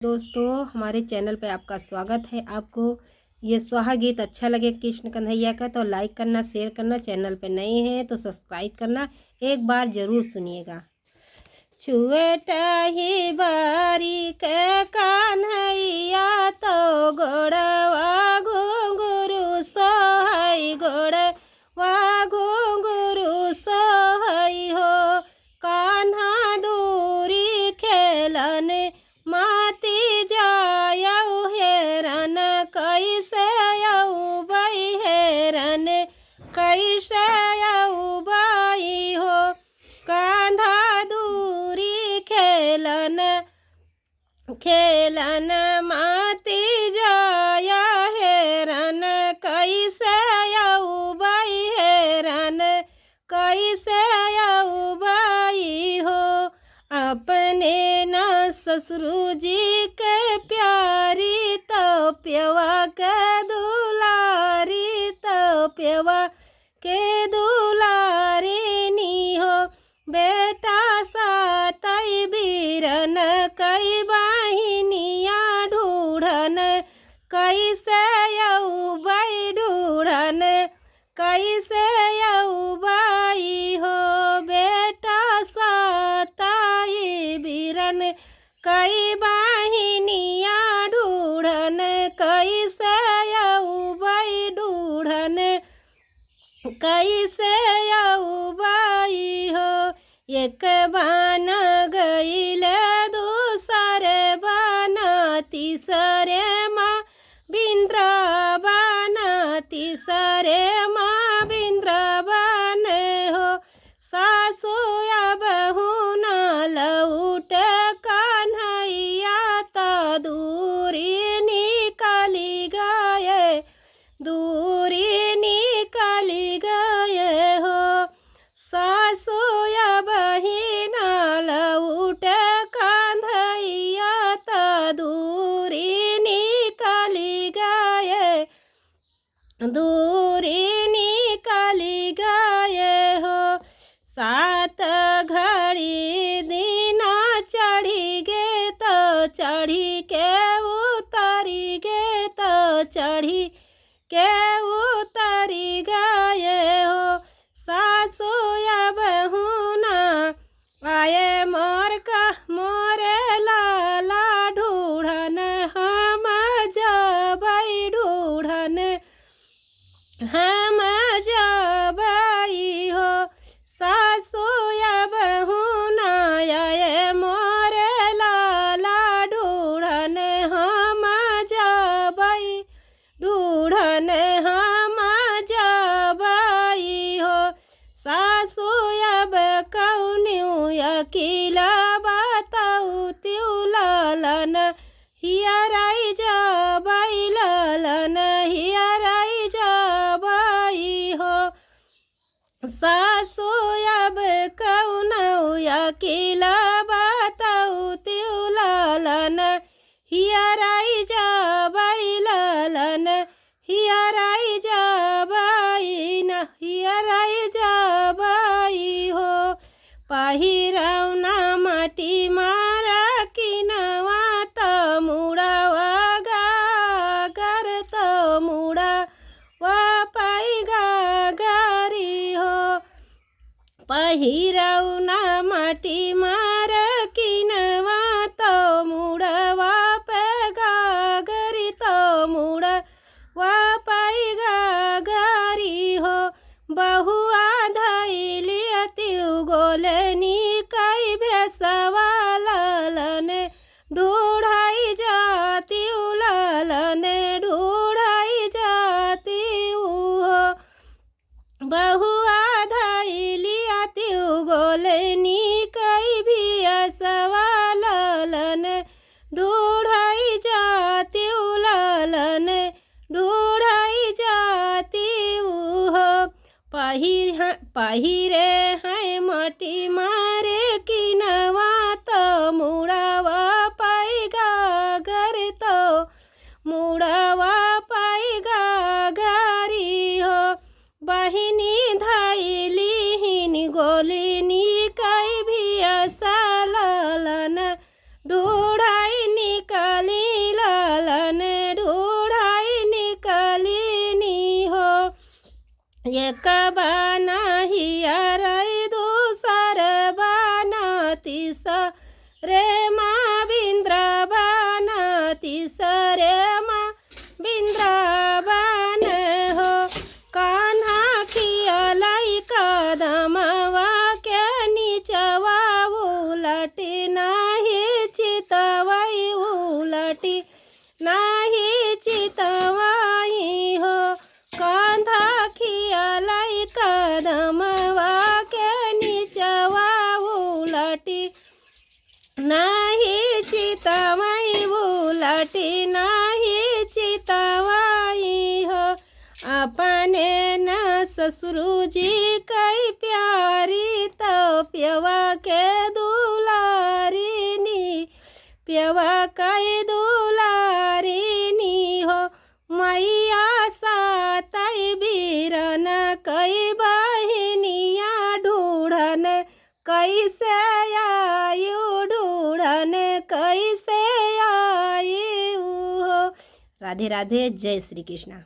दोस्तों, हमारे चैनल पे आपका स्वागत है। आपको ये सुहा गीत अच्छा लगे कृष्ण कन्हैया का तो लाइक करना, शेयर करना। चैनल पे नए हैं तो सब्सक्राइब करना। एक बार ज़रूर सुनिएगा। छुएटा ही बारी के कान्हैया तो गोड़वा घुंघरू सोहई, गोड़वा घुंघरू सोहई हो। कान्हा दूरी खेलन माती जायऊ हेरन, कैसे यऊ बई हेरन, कैसे यऊ बई हो। कान्हा दूरी खेलन खेलन माती जाया हेरन, कैसे यऊ बई हेरन, कैसे यऊ बई हो। अपने न ससुर जी के प्यारी तो प्यवा के दुलारी, तो प्यवा के दुलारी नी हो। बेटा सातई बीरन कई बाहिनिया ढूढ़न, कैसे यऊ बई ढूढ़न, कैसे यऊ बई हो। बेटा सातई बीरन कई बाहिनिया ढूढ़न, कैसे यऊ बई ढूढ़न, कैसे यऊ बई हो। एक बान गईल दूसरे बान तीसरे माँ बिंद्रावन, तीसरे माँ बिंद्रावन हो। सासु या बहू न लौट कन्हैया तो दूरी निकली गए, दूरी निकली गए हो। सासु या बहिन लौट कन्हैया तो दूरी निकली गए, दूरी निकली गए हो। सात घड़ी दिना चढ़ी गे तो चढ़ी के उतरी गे, तो चढ़ी के उतरी गए हो। सासु या बहू न आए मोर का मोरे लाला ढूढ़न, हम जबई ढूढ़न, हम जबई हो। सासु या बहू न आए मोरे लाला ढूढ़न, हम जबई ढूढ़न, हम जबई हो। सासु अब कौन्यू अकेला बताऊ त्यू लालन, हियराई जबई लालन, हियराई जबई हो। सासु अब कौनऊ अकेला बताऊ त्यू लालन, हियराई जबई लालन, हियराई जबई न, हियराई जबई हो। पहिरौना माटी मारा किनवा तो मुड़ावा गागर, तो मुड़ावा पाई गागरी हो। पहिरौना माटी मार किनवा तो मुड़वा पे गागरी, तो मुड़वा पाई गागरी हो। बहुआ धैली त्यू गोलनी कई भेसवा लालन, ढूढ़ाई जाती लालन, ढूढ़ाई जाती हो। बहुआ धैली त्यू गोलनी कई भी असवा लालन, ढूढ़ाई जाती लालन, ढूढ़ाई जाती हो। पहिरे हैं माटी मारे किनवा तो मुड़ावा पाई गागर, तो मुड़ावा पाई गागरी हो। बहिनी धैली हिन गोलिनी कई भी असा लालन, ढूढ़ाई निकल कटी नाही चितवाई हो। अपने न ससुर जी कई प्यारी तो प्यवा के दुलारिनी, प्यवा कई दुलारिनी हो। मैया सातई बीरन कई बहिनिया ढूढ़न कैसे आयु, ढूढ़न कैसे आयु हो। राधे राधे, जय श्री कृष्णा।